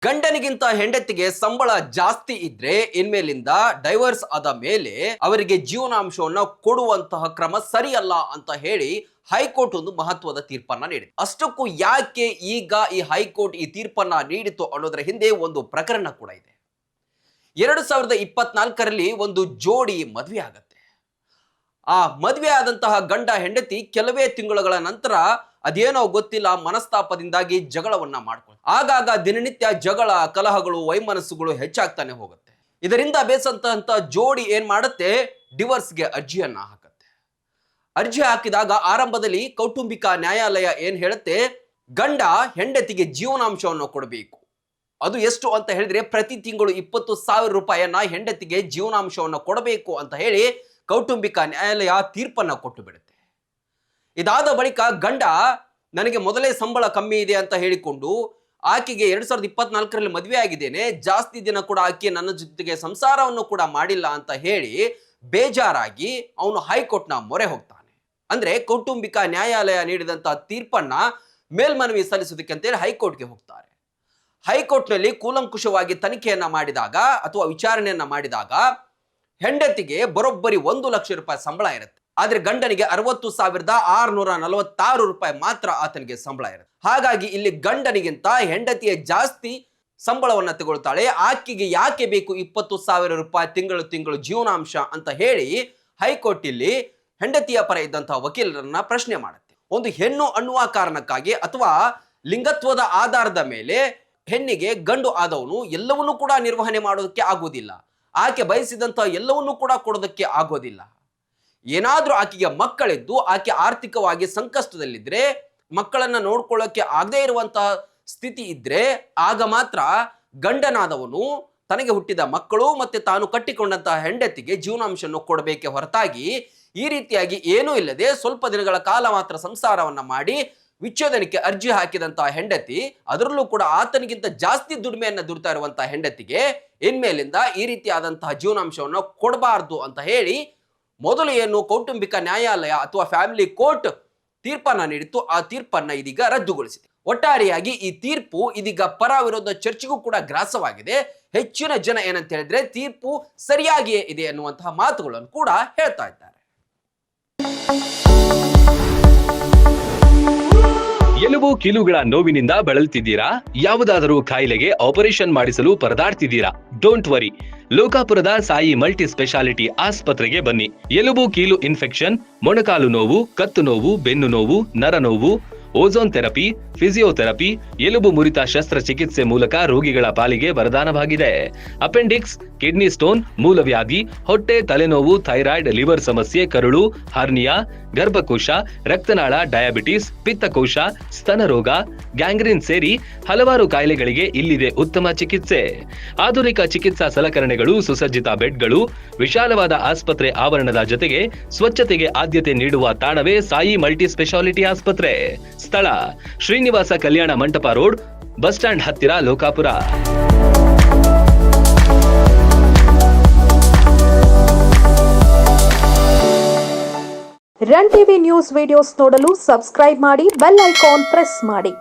ಗಂಡನಿಗಿಂತ ಹೆಂಡತಿಗೆ ಸಂಬಳ ಜಾಸ್ತಿ ಇದ್ರೆ ಇನ್ಮೇಲಿಂದ ಡೈವರ್ಸ್ ಆದ ಮೇಲೆ ಅವರಿಗೆ ಜೀವನಾಂಶವನ್ನು ಕೊಡುವಂತಹ ಕ್ರಮ ಸರಿಯಲ್ಲ ಅಂತ ಹೇಳಿ ಹೈಕೋರ್ಟ್ ಒಂದು ಮಹತ್ವದ ತೀರ್ಪನ್ನ ನೀಡಿದೆ. ಅಷ್ಟಕ್ಕೂ ಯಾಕೆ ಈಗ ಈ ಹೈಕೋರ್ಟ್ ಈ ತೀರ್ಪನ್ನ ನೀಡಿತು ಅನ್ನೋದರ ಹಿಂದೆ ಒಂದು ಪ್ರಕರಣ ಕೂಡ ಇದೆ. 2024ರಲ್ಲಿ ಒಂದು ಜೋಡಿ ಮದುವೆ ಆಗತ್ತೆ. ಆ ಮದುವೆ ಆದಂತಹ ಗಂಡ ಹೆಂಡತಿ ಕೆಲವೇ ತಿಂಗಳುಗಳ ನಂತರ ಅದೇನೋ ಗೊತ್ತಿಲ್ಲ ಮನಸ್ತಾಪದಿಂದಾಗಿ ಜಗಳವನ್ನ ಮಾಡ್ಕೊಳ್ಳಿ. ಆಗಾಗ ದಿನನಿತ್ಯ ಜಗಳ, ಕಲಹಗಳು, ವೈಮನಸ್ಸುಗಳು ಹೆಚ್ಚಾಗ್ತಾನೆ ಹೋಗುತ್ತೆ. ಇದರಿಂದ ಬೇಸಂತ ಜೋಡಿ ಏನ್ ಮಾಡುತ್ತೆ, ಡಿವೋರ್ಸ್ಗೆ ಅರ್ಜಿಯನ್ನ ಹಾಕತ್ತೆ. ಅರ್ಜಿ ಹಾಕಿದಾಗ ಆರಂಭದಲ್ಲಿ ಕೌಟುಂಬಿಕ ನ್ಯಾಯಾಲಯ ಏನ್ ಹೇಳುತ್ತೆ, ಗಂಡ ಹೆಂಡತಿಗೆ ಜೀವನಾಂಶವನ್ನು ಕೊಡಬೇಕು. ಅದು ಎಷ್ಟು ಅಂತ ಹೇಳಿದ್ರೆ ಪ್ರತಿ ತಿಂಗಳು 20,000 ರೂಪಾಯಿಯನ್ನ ಹೆಂಡತಿಗೆ ಜೀವನಾಂಶವನ್ನು ಕೊಡಬೇಕು ಅಂತ ಹೇಳಿ ಕೌಟುಂಬಿಕ ನ್ಯಾಯಾಲಯ ತೀರ್ಪನ್ನ ಕೊಟ್ಟು ಬಿಡುತ್ತೆ. ಇದಾದ ಬಳಿಕ ಗಂಡ ನನಗೆ ಮೊದಲೇ ಸಂಬಳ ಕಮ್ಮಿ ಇದೆ ಅಂತ ಹೇಳಿಕೊಂಡು ಆಕೆಗೆ 2024ರಲ್ಲಿ ಮದುವೆ ಆಗಿದ್ದೇನೆ, ಜಾಸ್ತಿ ದಿನ ಕೂಡ ಆಕೆ ನನ್ನ ಜೊತೆಗೆ ಸಂಸಾರವನ್ನು ಕೂಡ ಮಾಡಿಲ್ಲ ಅಂತ ಹೇಳಿ ಬೇಜಾರಾಗಿ ಅವನು ಹೈಕೋರ್ಟ್ನ ಮೊರೆ ಹೋಗ್ತಾನೆ. ಅಂದ್ರೆ ಕೌಟುಂಬಿಕ ನ್ಯಾಯಾಲಯ ನೀಡಿದಂತಹ ತೀರ್ಪನ್ನ ಮೇಲ್ಮನವಿ ಸಲ್ಲಿಸೋದಕ್ಕೆ ಅಂತೇಳಿ ಹೈಕೋರ್ಟ್ಗೆ ಹೋಗ್ತಾರೆ. ಹೈಕೋರ್ಟ್ನಲ್ಲಿ ಕೂಲಂಕುಷವಾಗಿ ತನಿಖೆಯನ್ನ ಮಾಡಿದಾಗ ಅಥವಾ ವಿಚಾರಣೆಯನ್ನ ಮಾಡಿದಾಗ ಹೆಂಡತಿಗೆ ಬರೋಬ್ಬರಿ 1 ಲಕ್ಷ ರೂಪಾಯಿ ಸಂಬಳ ಇರುತ್ತೆ. ಆದ್ರೆ ಗಂಡನಿಗೆ 60,646 ರೂಪಾಯಿ ಮಾತ್ರ ಆತನಿಗೆ ಸಂಬಳ ಇರುತ್ತೆ. ಹಾಗಾಗಿ ಇಲ್ಲಿ ಗಂಡನಿಗಿಂತ ಹೆಂಡತಿಯ ಜಾಸ್ತಿ ಸಂಬಳವನ್ನ ತಗೊಳ್ತಾಳೆ. ಆಕೆಗೆ ಯಾಕೆ ಬೇಕು 20,000 ರೂಪಾಯಿ ತಿಂಗಳು ಜೀವನಾಂಶ ಅಂತ ಹೇಳಿ ಹೈಕೋರ್ಟ್ ಇಲ್ಲಿ ಹೆಂಡತಿಯ ಪರ ಇದ್ದಂತಹ ವಕೀಲರನ್ನ ಪ್ರಶ್ನೆ ಮಾಡುತ್ತೆ. ಒಂದು ಹೆಣ್ಣು ಅನ್ನುವ ಕಾರಣಕ್ಕಾಗಿ ಅಥವಾ ಲಿಂಗತ್ವದ ಆಧಾರದ ಮೇಲೆ ಹೆಣ್ಣಿಗೆ ಗಂಡು ಆದವನು ಎಲ್ಲವನ್ನೂ ಕೂಡ ನಿರ್ವಹಣೆ ಮಾಡೋದಕ್ಕೆ ಆಗೋದಿಲ್ಲ. ಆಕೆ ಬಯಸಿದಂತಹ ಎಲ್ಲವನ್ನೂ ಕೂಡ ಕೊಡೋದಕ್ಕೆ ಆಗೋದಿಲ್ಲ. ಏನಾದ್ರೂ ಆಕೆಗೆ ಮಕ್ಕಳಿದ್ದು ಆಕೆ ಆರ್ಥಿಕವಾಗಿ ಸಂಕಷ್ಟದಲ್ಲಿದ್ರೆ, ಮಕ್ಕಳನ್ನ ನೋಡ್ಕೊಳ್ಳೋಕೆ ಆಗದೇ ಇರುವಂತಹ ಸ್ಥಿತಿ ಇದ್ರೆ ಆಗ ಮಾತ್ರ ಗಂಡನಾದವನು ತನಗೆ ಹುಟ್ಟಿದ ಮಕ್ಕಳು ಮತ್ತೆ ತಾನು ಕಟ್ಟಿಕೊಂಡಂತಹ ಹೆಂಡತಿಗೆ ಜೀವನಾಂಶವನ್ನು ಕೊಡಬೇಕೆ ಹೊರತಾಗಿ ಈ ರೀತಿಯಾಗಿ ಏನೂ ಇಲ್ಲದೆ ಸ್ವಲ್ಪ ದಿನಗಳ ಕಾಲ ಮಾತ್ರ ಸಂಸಾರವನ್ನ ಮಾಡಿ ವಿಚ್ಛೇದನಕ್ಕೆ ಅರ್ಜಿ ಹಾಕಿದಂತಹ ಹೆಂಡತಿ, ಅದರಲ್ಲೂ ಕೂಡ ಆತನಿಗಿಂತ ಜಾಸ್ತಿ ದುಡಿಮೆಯನ್ನ ದುಡಿತಾ ಇರುವಂತಹ ಹೆಂಡತಿಗೆ ಇನ್ಮೇಲಿಂದ ಈ ರೀತಿಯಾದಂತಹ ಜೀವನಾಂಶವನ್ನು ಕೊಡಬಾರ್ದು ಅಂತ ಹೇಳಿ ಮೊದಲು ಏನು ಕೌಟುಂಬಿಕ ನ್ಯಾಯಾಲಯ ಅಥವಾ ಫ್ಯಾಮಿಲಿ ಕೋರ್ಟ್ ತೀರ್ಪನ್ನ ನೀಡಿತ್ತು, ಆ ತೀರ್ಪನ್ನ ಇದೀಗ ರದ್ದುಗೊಳಿಸಿದೆ. ಒಟ್ಟಾರೆಯಾಗಿ ಈ ತೀರ್ಪು ಇದೀಗ ಪರ ವಿರೋಧ ಚರ್ಚೆಗೂ ಕೂಡ ಗ್ರಾಸವಾಗಿದೆ. ಹೆಚ್ಚಿನ ಜನ ಏನಂತ ಹೇಳಿದ್ರೆ ತೀರ್ಪು ಸರಿಯಾಗಿಯೇ ಇದೆ ಅನ್ನುವಂತಹ ಮಾತುಗಳನ್ನು ಕೂಡ ಹೇಳ್ತಾ ಇದ್ದಾರೆ. ಎಲುಬು ಕೀಲುಗಳ ನೋವಿನಿಂದ ಬಳಲ್ತಿದ್ದೀರಾ? ಯಾವುದಾದರೂ ಕಾಯಿಲೆಗೆ ಆಪರೇಷನ್ ಮಾಡಿಸಲು ಪರದಾಡ್ತಿದ್ದೀರಾ? ಡೋಂಟ್ ವರಿ, ಲೋಕಾಪುರದ ಸಾಯಿ ಮಲ್ಟಿ ಸ್ಪೆಷಾಲಿಟಿ ಆಸ್ಪತ್ರೆಗೆ ಬನ್ನಿ. ಎಲುಬು ಕೀಲು ಇನ್ಫೆಕ್ಷನ್, ಮೊಣಕಾಲು ನೋವು, ಕತ್ತು ನೋವು, ಬೆನ್ನು ನೋವು, ನರ ನೋವು, ಓಝೋನ್ ಥೆರಪಿ, ಫಿಸಿಯೋಥೆರಪಿ, ಎಲುಬು ಮುರಿತ ಶಸ್ತ್ರಚಿಕಿತ್ಸೆ ಮೂಲಕ ರೋಗಿಗಳ ಪಾಲಿಗೆ ವರದಾನವಾಗಿದೆ. ಅಪೆಂಡಿಕ್ಸ್, ಕಿಡ್ನಿ ಸ್ಟೋನ್, ಮೂಲವ್ಯಾಧಿ, ಹೊಟ್ಟೆ, ತಲೆನೋವು, ಥೈರಾಯ್ಡ್, ಲಿವರ್ ಸಮಸ್ಯೆ, ಕರುಳು, ಹರ್ನಿಯಾ, ಗರ್ಭಕೋಶ, ರಕ್ತನಾಳ, ಡಯಾಬಿಟಿಸ್, ಪಿತ್ತಕೋಶ, ಸ್ತನರೋಗ, ಗ್ಯಾಂಗ್ರೀನ್ ಸೇರಿ ಹಲವಾರು ಕಾಯಿಲೆಗಳಿಗೆ ಇಲ್ಲಿದೆ ಉತ್ತಮ ಚಿಕಿತ್ಸೆ. ಆಧುನಿಕ ಚಿಕಿತ್ಸಾ ಸಲಕರಣೆಗಳು, ಸುಸಜ್ಜಿತ ಬೆಡ್ಗಳು, ವಿಶಾಲವಾದ ಆಸ್ಪತ್ರೆ ಆವರಣದ ಜೊತೆಗೆ ಸ್ವಚ್ಛತೆಗೆ ಆದ್ಯತೆ ನೀಡುವ ತಾಣವೇ ಸಾಯಿ ಮಲ್ಟಿ ಸ್ಪೆಷಾಲಿಟಿ ಆಸ್ಪತ್ರೆ. ಸ್ಥಳ Srinivasa Kalyana Mantapa road, bus stand ಹತ್ತಿರ, Lokapur. Run TV news videos ನೋಡಲು ಸಬ್ಸ್ಕ್ರೈಬ್ ಮಾಡಿ, ಬೆಲ್ ಐಕಾನ್ ಪ್ರೆಸ್ ಮಾಡಿ.